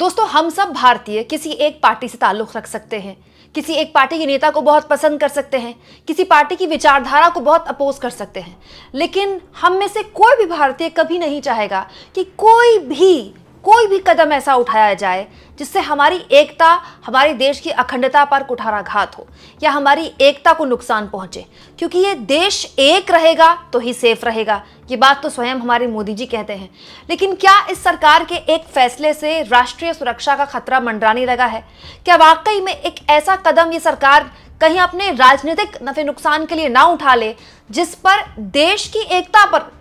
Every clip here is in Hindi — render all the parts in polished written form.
दोस्तों, हम सब भारतीय किसी एक पार्टी से ताल्लुक रख सकते हैं, किसी एक पार्टी के नेता को बहुत पसंद कर सकते हैं, किसी पार्टी की विचारधारा को बहुत अपोज कर सकते हैं, लेकिन हम में से कोई भी भारतीय कभी नहीं चाहेगा कि कोई भी कदम ऐसा उठाया जाए जिससे हमारी एकता, हमारे देश की अखंडता पर कुठाराघात हो या हमारी एकता को नुकसान पहुंचे, क्योंकि ये देश एक रहेगा तो ही सेफ रहेगा। ये बात तो स्वयं हमारे मोदी जी कहते हैं। लेकिन क्या इस सरकार के एक फैसले से राष्ट्रीय सुरक्षा का खतरा मंडराने लगा है? क्या वाकई में एक ऐसा कदम ये सरकार कहीं अपने राजनीतिक नफे नुकसान के लिए ना उठा ले, जिस पर देश की एकता पर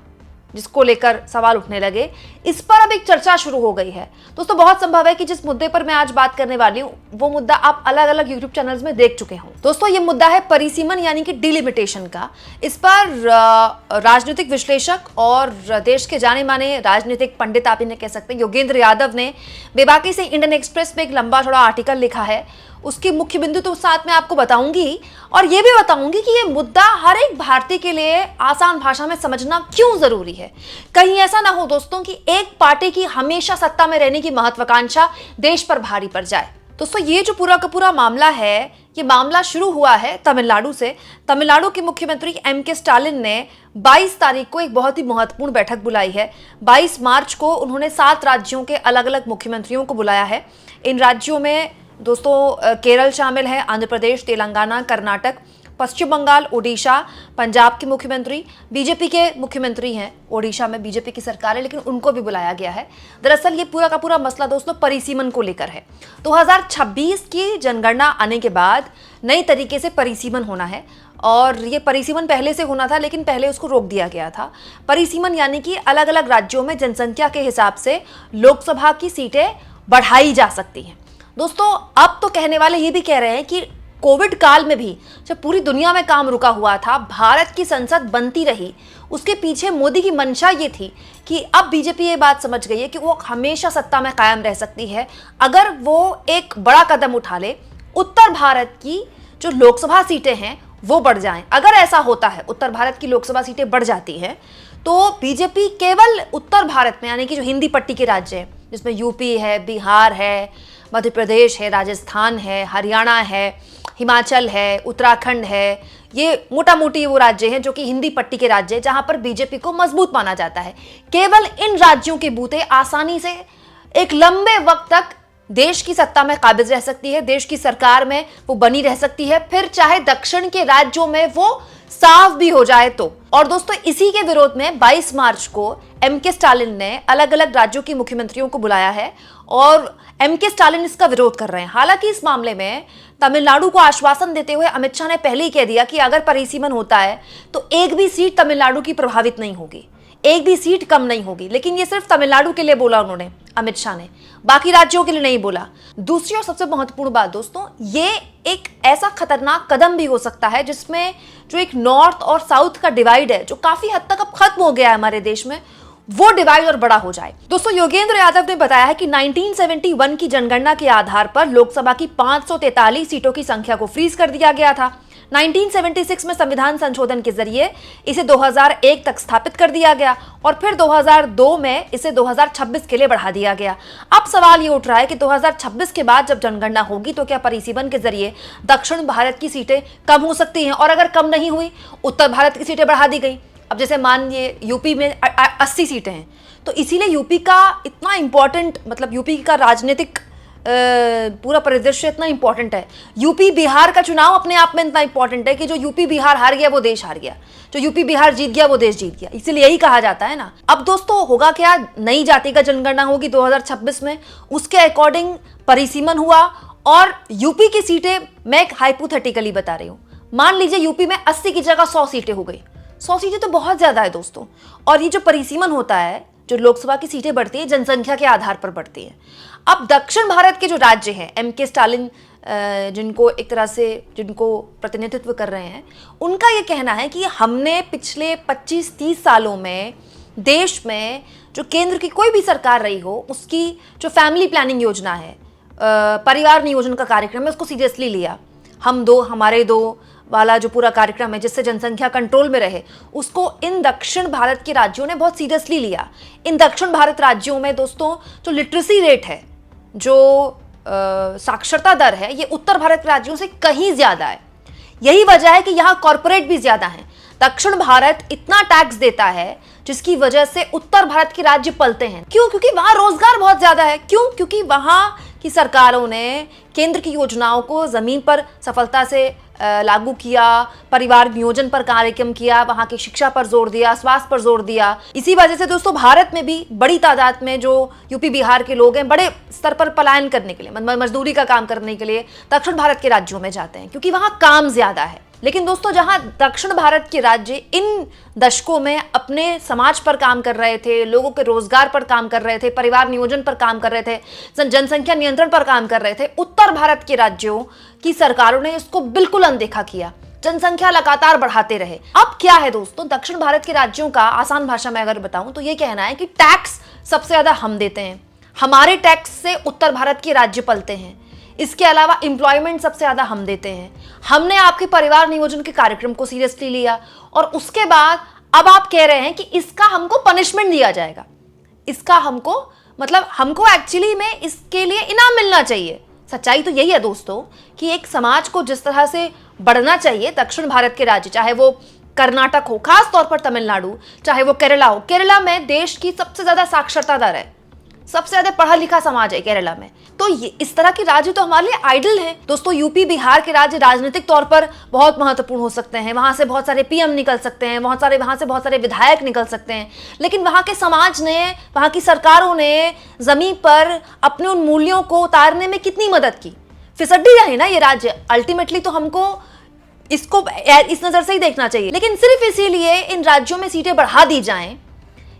जिसको लेकर सवाल उठने लगे, इस पर अब एक चर्चा शुरू हो गई है। दोस्तों, बहुत संभव है कि जिस मुद्दे पर मैं आज बात करने वाली हूँ वो मुद्दा आप अलग अलग यूट्यूब चैनल्स में देख चुके हों। दोस्तों, ये मुद्दा है परिसीमन यानी कि डिलिमिटेशन का। इस पर राजनीतिक विश्लेषक और देश के जाने माने राजनीतिक पंडित, आप इन्हें कह सकते हैं, योगेंद्र यादव ने बेबाकी से इंडियन एक्सप्रेस में एक लंबा चौड़ा आर्टिकल लिखा है। उसके मुख्य बिंदु तो साथ में आपको बताऊंगी, और ये भी बताऊंगी कि ये मुद्दा हर एक भारतीय के लिए आसान भाषा में समझना क्यों जरूरी है। कहीं ऐसा ना हो दोस्तों कि एक पार्टी की हमेशा सत्ता में रहने की महत्वाकांक्षा देश पर भारी पड़ जाए। दोस्तों, ये जो पूरा का पूरा मामला है, ये मामला शुरू हुआ है तमिलनाडु से। तमिलनाडु के मुख्यमंत्री एम.के. स्टालिन ने 22 तारीख को एक बहुत ही महत्वपूर्ण बैठक बुलाई है। 22 मार्च को उन्होंने 7 राज्यों के अलग अलग मुख्यमंत्रियों को बुलाया है। इन राज्यों में दोस्तों केरल शामिल है, आंध्र प्रदेश, तेलंगाना, कर्नाटक, पश्चिम बंगाल, ओडिशा। पंजाब के मुख्यमंत्री बीजेपी के मुख्यमंत्री हैं। ओडिशा में बीजेपी की सरकार है, लेकिन उनको भी बुलाया गया है। दरअसल ये पूरा का पूरा मसला दोस्तों परिसीमन को लेकर है। 2026 की जनगणना आने के बाद नई तरीके से परिसीमन होना है, और ये परिसीमन पहले से होना था, लेकिन पहले उसको रोक दिया गया था। परिसीमन यानी कि अलग अलग राज्यों में जनसंख्या के हिसाब से लोकसभा की सीटें बढ़ाई जा सकती हैं। दोस्तों, अब तो कहने वाले ये भी कह रहे हैं कि कोविड काल में भी जब पूरी दुनिया में काम रुका हुआ था, भारत की संसद बनती रही, उसके पीछे मोदी की मंशा ये थी कि अब बीजेपी ये बात समझ गई है कि वो हमेशा सत्ता में कायम रह सकती है अगर वो एक बड़ा कदम उठा ले, उत्तर भारत की जो लोकसभा सीटें हैं वो बढ़ जाएं। अगर ऐसा होता है, उत्तर भारत की लोकसभा सीटें बढ़ जाती हैं, तो बीजेपी केवल उत्तर भारत में यानी कि जो हिंदी पट्टी के राज्य हैं, जिसमें यूपी है, बिहार है, मध्य प्रदेश है, राजस्थान है, हरियाणा है, हिमाचल है, उत्तराखंड है, ये मोटा मोटी वो राज्य हैं जो कि हिंदी पट्टी के राज्य हैं, जहां पर बीजेपी को मजबूत माना जाता है। केवल इन राज्यों के बूते आसानी से एक लंबे वक्त तक देश की सत्ता में काबिज रह सकती है, देश की सरकार में वो बनी रह सकती है, फिर चाहे दक्षिण के राज्यों में वो साफ भी हो जाए तो। और दोस्तों, इसी के विरोध में 22 मार्च को एम.के. स्टालिन ने अलग अलग राज्यों के मुख्यमंत्रियों को बुलाया है, और एम.के. स्टालिन इसका विरोध कर रहे हैं। हालांकि इस मामले में तमिलनाडु को आश्वासन देते हुए अमित शाह ने पहले ही कह दिया कि अगर परिसीमन होता है तो एक भी सीट तमिलनाडु की प्रभावित नहीं होगी, एक भी सीट कम नहीं होगी। लेकिन ये सिर्फ तमिलनाडु के लिए बोला उन्होंने, अमित शाह ने, बाकी राज्यों के लिए नहीं बोला। दूसरी और सबसे महत्वपूर्ण बात दोस्तों, ये एक ऐसा खतरनाक कदम भी हो सकता है जिसमें जो एक नॉर्थ और साउथ का डिवाइड है, जो काफी हद तक अब खत्म हो गया है हमारे देश में, वो डिवाइड और बड़ा हो जाए। दोस्तों, योगेंद्र यादव ने बताया है कि 1971 की जनगणना के आधार पर लोकसभा की 543 सीटों की संख्या को फ्रीज कर दिया गया था। 1976 में संविधान संशोधन के जरिए इसे 2001 तक स्थापित कर दिया गया, और फिर 2002 में इसे 2026 के लिए बढ़ा दिया गया। अब सवाल ये उठ रहा है कि 2026 के बाद जब जनगणना होगी तो क्या परिसीमन के जरिए दक्षिण भारत की सीटें कम हो सकती हैं, और अगर कम नहीं हुई, उत्तर भारत की सीटें बढ़ा दी गई। अब जैसे मान लिए यूपी में 80 सीटें हैं, तो इसीलिए यूपी का इतना इंपॉर्टेंट, मतलब यूपी का राजनीतिक पूरा परिदृश्य इतना इंपॉर्टेंट है। यूपी बिहार का चुनाव अपने आप में इतना इंपॉर्टेंट है कि जो यूपी बिहार हार गया वो देश हार गया, जो यूपी बिहार जीत गया वो देश जीत गया, इसीलिए यही कहा जाता है ना। अब दोस्तों, होगा क्या, नई जाति का जनगणना होगी 2026 में, उसके अकॉर्डिंग परिसीमन हुआ, और यूपी की सीटें, मैं एक हाइपोथेटिकली बता रही हूँ, मान लीजिए यूपी में 80 की जगह 100 सीटें हो गई। 100 सीटें तो बहुत ज्यादा है दोस्तों। और ये जो परिसीमन होता है, जो लोकसभा की सीटें बढ़ती है, जनसंख्या के आधार पर बढ़ती है। अब दक्षिण भारत के जो राज्य हैं, एम.के. स्टालिन जिनको एक तरह से जिनको प्रतिनिधित्व कर रहे हैं, उनका ये कहना है कि हमने पिछले 25-30 सालों में देश में जो केंद्र की कोई भी सरकार रही हो, उसकी जो फैमिली प्लानिंग योजना है, परिवार नियोजन का कार्यक्रम है, उसको सीरियसली लिया। हम दो हमारे दो वाला जो पूरा कार्यक्रम है, जिससे जनसंख्या कंट्रोल में रहे, उसको इन दक्षिण भारत के राज्यों ने बहुत सीरियसली लिया। इन दक्षिण भारत राज्यों में दोस्तों जो लिटरेसी रेट है, जो साक्षरता दर है ये उत्तर भारत के राज्यों से कहीं ज्यादा है। यही वजह है कि यहाँ कॉरपोरेट भी ज्यादा है। दक्षिण भारत इतना टैक्स देता है जिसकी वजह से उत्तर भारत के राज्य पलते हैं। क्यों? क्योंकि वहां रोजगार बहुत ज्यादा है। क्यों? क्योंकि वहां की सरकारों ने केंद्र की योजनाओं को जमीन पर सफलता से लागू किया, परिवार नियोजन पर कार्यक्रम किया, वहां की शिक्षा पर जोर दिया, स्वास्थ्य पर जोर दिया। इसी वजह से दोस्तों भारत में भी बड़ी तादाद में जो यूपी बिहार के लोग हैं बड़े स्तर पर पलायन करने के लिए, मजदूरी का काम करने के लिए दक्षिण भारत के राज्यों में जाते हैं, क्योंकि वहां काम ज्यादा है। लेकिन दोस्तों जहां दक्षिण भारत के राज्य इन दशकों में अपने समाज पर काम कर रहे थे, लोगों के रोजगार पर काम कर रहे थे, परिवार नियोजन पर काम कर रहे थे, जनसंख्या नियंत्रण पर काम कर रहे थे, उत्तर भारत के राज्यों की सरकारों ने इसको बिल्कुल अनदेखा किया, जनसंख्या लगातार बढ़ाते रहे। अब क्या है दोस्तों, दक्षिण भारत के राज्यों का आसान भाषा में अगर बताऊं तो ये कहना है कि टैक्स सबसे ज्यादा हम देते हैं, हमारे टैक्स से उत्तर भारत के राज्य पलते हैं। इसके अलावा एम्प्लॉयमेंट सबसे ज्यादा हम देते हैं। हमने आपके परिवार नियोजन के कार्यक्रम को सीरियसली लिया और उसके बाद अब आप कह रहे हैं कि इसका हमको पनिशमेंट दिया जाएगा, इसका हमको मतलब हमको एक्चुअली में इसके लिए इनाम मिलना चाहिए। सच्चाई तो यही है दोस्तों कि एक समाज को जिस तरह से बढ़ना चाहिए, दक्षिण भारत के राज्य, चाहे वो कर्नाटक हो, खास तौर पर तमिलनाडु, चाहे वो केरला हो, केरला में देश की सबसे ज्यादा साक्षरता दर है, सबसे ज्यादा पढ़ा लिखा समाज है केरला में। तो ये इस तरह के राज्य तो हमारे लिए आइडल है दोस्तों। यूपी बिहार के राज्य राजनीतिक तौर पर बहुत महत्वपूर्ण हो सकते हैं, वहां से बहुत सारे पीएम निकल सकते हैं, वहां से बहुत सारे विधायक निकल सकते हैं, लेकिन वहां के समाज ने, वहां की सरकारों ने जमीन पर अपने उन मूल्यों को उतारने में कितनी मदद की। फिसड्डी रहे ना ये राज्य। अल्टीमेटली तो हमको इसको इस नजर से ही देखना चाहिए। लेकिन सिर्फ इसीलिए इन राज्यों में सीटें बढ़ा दी जाएं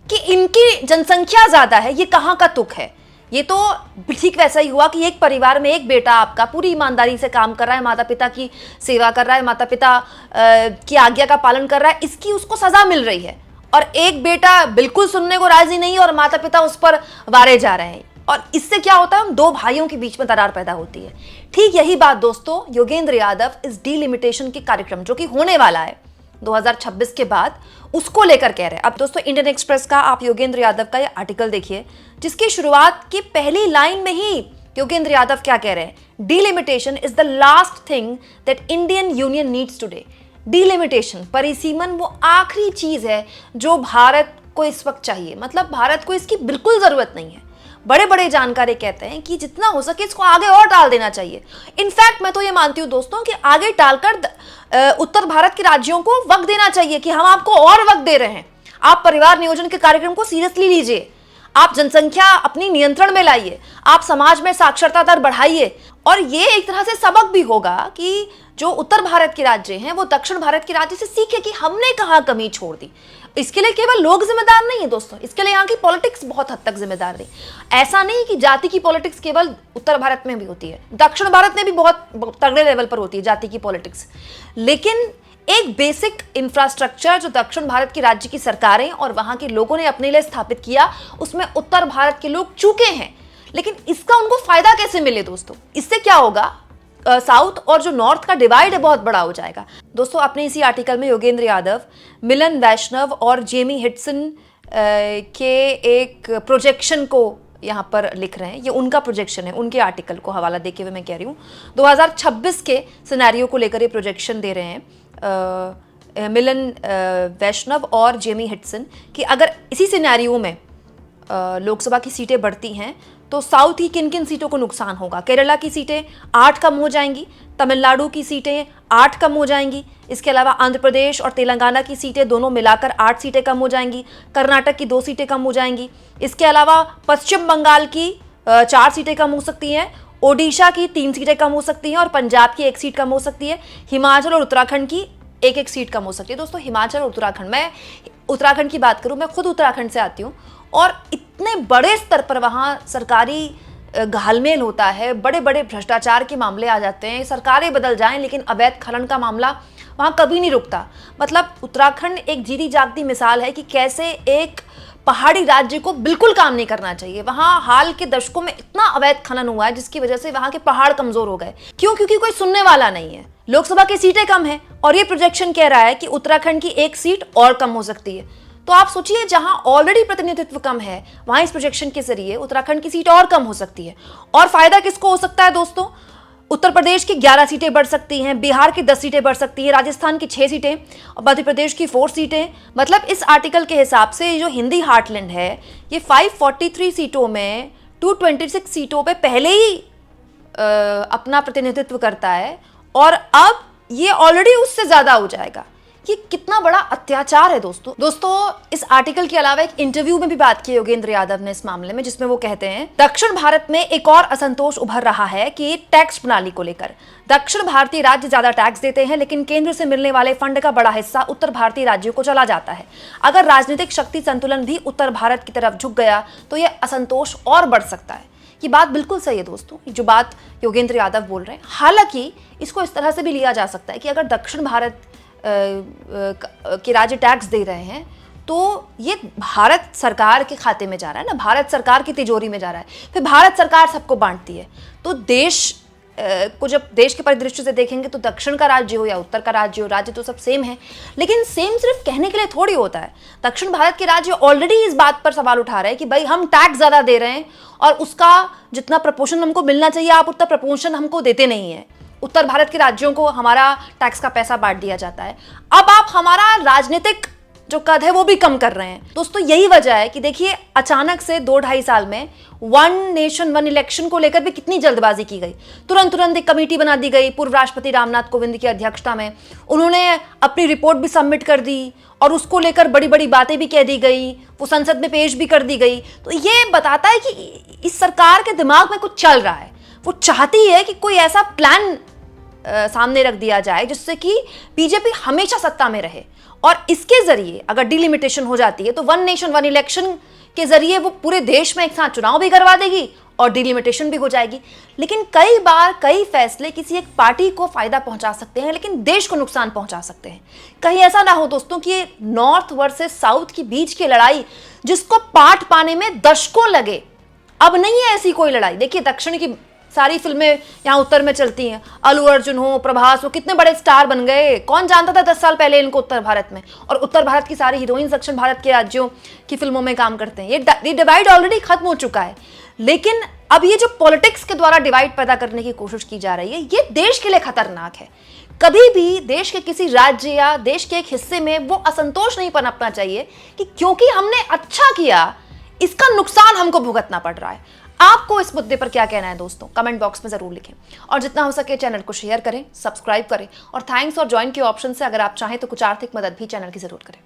कि इनकी जनसंख्या ज्यादा है, ये कहां का तुक है। ये तो ठीक वैसा ही हुआ कि एक परिवार में एक बेटा आपका पूरी ईमानदारी से काम कर रहा है, माता पिता की सेवा कर रहा है, माता पिता की आज्ञा का पालन कर रहा है, इसकी उसको सजा मिल रही है, और एक बेटा बिल्कुल सुनने को राजी नहीं है और माता पिता उस पर वारे जा रहे हैं, और इससे क्या होता है, दो भाइयों के बीच में दरार पैदा होती है। ठीक यही बात दोस्तों योगेंद्र यादव इस डीलिमिटेशन के कार्यक्रम जो कि होने वाला है 2026 के बाद, उसको लेकर कह रहे हैं। अब दोस्तों इंडियन एक्सप्रेस का आप योगेंद्र यादव का ये आर्टिकल देखिए, जिसकी शुरुआत की पहली लाइन में ही योगेंद्र यादव क्या कह रहे हैं, delimitation is the last thing that Indian union needs today. Delimitation, परिसीमन, वो आखिरी चीज है जो भारत को इस वक्त चाहिए। मतलब भारत को इसकी बिल्कुल जरूरत नहीं है। बड़े बड़े जानकार कहते हैं कि जितना हो सके इसको आगे और टाल देना चाहिए। इनफैक्ट मैं तो ये मानती हूँ दोस्तों कि आगे टालकर उत्तर भारत के राज्यों को वक्त देना चाहिए कि हम आपको और वक्त दे रहे हैं, आप परिवार नियोजन के कार्यक्रम को सीरियसली लीजिए, आप जनसंख्या अपनी नियंत्रण में लाइए, आप समाज में साक्षरता दर बढ़ाइए। और ये एक तरह से सबक भी होगा कि जो उत्तर भारत के राज्य हैं वो दक्षिण भारत के राज्य से सीखे कि हमने कहाँ कमी छोड़ दी। इसके लिए केवल लोग जिम्मेदार नहीं है दोस्तों, इसके लिए यहाँ की पॉलिटिक्स बहुत हद तक जिम्मेदार रही। ऐसा नहीं कि जाति की पॉलिटिक्स केवल उत्तर भारत में भी होती है, दक्षिण भारत में भी बहुत तगड़े लेवल पर होती है जाति की पॉलिटिक्स। लेकिन एक बेसिक इंफ्रास्ट्रक्चर जो दक्षिण भारत की राज्य की सरकारें और वहां के लोगों ने अपने लिए स्थापित किया, उसमें उत्तर भारत के लोग चूके हैं। लेकिन इसका उनको फायदा कैसे मिले दोस्तों? इससे क्या होगा, साउथ और जो नॉर्थ का डिवाइड है बहुत बड़ा हो जाएगा। दोस्तों अपने इसी आर्टिकल में योगेंद्र यादव मिलन वैष्णव और जेमी हिडसन के एक प्रोजेक्शन को यहाँ पर लिख रहे हैं। ये उनका प्रोजेक्शन है, उनके आर्टिकल को हवाला देके हुए मैं कह रही हूँ। 2026 के सिनेरियो को लेकर ये प्रोजेक्शन दे रहे हैं मिलन वैष्णव और जेमी हिडसन कि अगर इसी सिनेरियो में लोकसभा की सीटें बढ़ती हैं तो साउथ की किन किन सीटों को नुकसान होगा। केरला की सीटें 8 कम हो जाएंगी, तमिलनाडु की सीटें 8 कम हो जाएंगी, इसके अलावा आंध्र प्रदेश और तेलंगाना की सीटें दोनों मिलाकर 8 सीटें कम हो जाएंगी, कर्नाटक की 2 सीटें कम हो जाएंगी, इसके अलावा पश्चिम बंगाल की 4 सीटें कम हो सकती हैं, ओडिशा की 3 सीटें कम हो सकती हैं और पंजाब की 1 सीट कम हो सकती है, हिमाचल और उत्तराखंड की 1-1 सीट कम हो सकती है। दोस्तों हिमाचल और उत्तराखंड, मैं उत्तराखंड की बात करूं, मैं खुद उत्तराखंड से आती हूँ और इतने बड़े स्तर पर वहाँ सरकारी घालमेल होता है, बड़े बड़े भ्रष्टाचार के मामले आ जाते हैं, सरकारें बदल जाएं लेकिन अवैध खनन का मामला वहाँ कभी नहीं रुकता। मतलब उत्तराखंड एक जीती जागती मिसाल है कि कैसे एक पहाड़ी राज्य को बिल्कुल काम नहीं करना चाहिए। वहाँ हाल के दशकों में इतना अवैध खनन हुआ है जिसकी वजह से वहाँ के पहाड़ कमजोर हो गए। क्यों? क्योंकि कोई सुनने वाला नहीं है। लोकसभा की सीटें कम है और ये प्रोजेक्शन कह रहा है कि उत्तराखंड की 1 सीट और कम हो सकती है। तो आप सोचिए जहां ऑलरेडी प्रतिनिधित्व कम है वहां इस प्रोजेक्शन के जरिए उत्तराखंड की सीट और कम हो सकती है। और फायदा किसको हो सकता है दोस्तों? उत्तर प्रदेश की 11 सीटें बढ़ सकती हैं, बिहार की 10 सीटें बढ़ सकती हैं, राजस्थान की 6 सीटें और मध्य प्रदेश की 4 सीटें। मतलब इस आर्टिकल के हिसाब से जो हिंदी हार्टलैंड है ये 543 सीटों में 226 सीटों पे पहले ही अपना प्रतिनिधित्व करता है और अब ये ऑलरेडी उससे ज्यादा हो जाएगा। ये कितना बड़ा अत्याचार है दोस्तों इस आर्टिकल के अलावा एक इंटरव्यू में भी बात की योगेंद्र यादव ने इस मामले में, जिसमें वो कहते हैं दक्षिण भारत में एक और असंतोष उभर रहा है कि टैक्स प्रणाली को लेकर दक्षिण भारतीय राज्य ज्यादा टैक्स देते हैं लेकिन केंद्र से मिलने वाले फंड का बड़ा हिस्सा उत्तर भारतीय राज्यों को चला जाता है। अगर राजनीतिक शक्ति संतुलन भी उत्तर भारत की तरफ झुक गया तो यह असंतोष और बढ़ सकता है। ये बात बिल्कुल सही है दोस्तों, जो बात योगेंद्र यादव बोल रहे हैं। हालांकि इसको इस तरह से भी लिया जा सकता है कि अगर दक्षिण भारत के राज्य टैक्स दे रहे हैं तो ये भारत सरकार के खाते में जा रहा है ना, भारत सरकार की तिजोरी में जा रहा है, फिर भारत सरकार सबको बांटती है। तो देश को जब देश के परिदृश्य से देखेंगे तो दक्षिण का राज्य हो या उत्तर का राज्य हो, राज्य तो सब सेम है, लेकिन सेम सिर्फ कहने के लिए थोड़ी होता है। दक्षिण भारत के राज्य ऑलरेडी इस बात पर सवाल उठा रहे हैं कि भाई हम टैक्स ज्यादा दे रहे हैं और उसका जितना प्रपोर्शन हमको मिलना चाहिए आप उतना प्रपोर्शन हमको देते नहीं है। उत्तर भारत के राज्यों को हमारा टैक्स का पैसा बांट दिया जाता है। अब आप हमारा राजनीतिक जो कद है वो भी कम कर रहे हैं। दोस्तों यही वजह है कि देखिए अचानक से 2-2.5 साल में 1 नेशन 1 इलेक्शन को लेकर भी कितनी जल्दबाजी की गई। तुरंत एक कमेटी बना दी गई पूर्व राष्ट्रपति रामनाथ कोविंद की अध्यक्षता में, उन्होंने अपनी रिपोर्ट भी सबमिट कर दी और उसको लेकर बड़ी बड़ी बातें भी कह दी गई, वो संसद में पेश भी कर दी गई। तो ये बताता है कि इस सरकार के दिमाग में कुछ चल रहा है। वो चाहती है कि कोई ऐसा प्लान सामने रख दिया जाए जिससे कि बीजेपी हमेशा सत्ता में रहे और इसके जरिए अगर डिलिमिटेशन हो जाती है तो 1 नेशन 1 इलेक्शन के जरिए वो पूरे देश में एक साथ चुनाव भी करवा देगी और डिलिमिटेशन भी हो जाएगी। लेकिन कई बार कई फैसले किसी एक पार्टी को फायदा पहुंचा सकते हैं लेकिन देश को नुकसान पहुंचा सकते हैं। कहीं ऐसा ना हो दोस्तों कि नॉर्थ वर्सेस साउथ के बीच की लड़ाई जिसको पाठ पाने में दशकों लगे, अब नहीं है ऐसी कोई लड़ाई। देखिए दक्षिण की सारी फिल्में यहाँ उत्तर में चलती हैं, अल्लू अर्जुन हो, प्रभास हो, कितने बड़े स्टार बन गए। कौन जानता था 10 साल पहले इनको उत्तर भारत में। और उत्तर भारत की सारी हीरोइंस दक्षिण भारत के राज्यों की फिल्मों में काम करते हैं। ये डिवाइड ऑलरेडी खत्म हो चुका है, लेकिन अब ये जो पॉलिटिक्स के द्वारा डिवाइड पैदा करने की कोशिश की जा रही है ये देश के लिए खतरनाक है। कभी भी देश के किसी राज्य या देश के एक हिस्से में वो असंतोष नहीं पनपना चाहिए कि क्योंकि हमने अच्छा किया इसका नुकसान हमको भुगतना पड़ रहा है। आपको इस मुद्दे पर क्या कहना है दोस्तों, कमेंट बॉक्स में जरूर लिखें और जितना हो सके चैनल को शेयर करें, सब्सक्राइब करें और थैंक्स और ज्वाइन के ऑप्शन से अगर आप चाहें तो कुछ आर्थिक मदद भी चैनल की जरूर करें।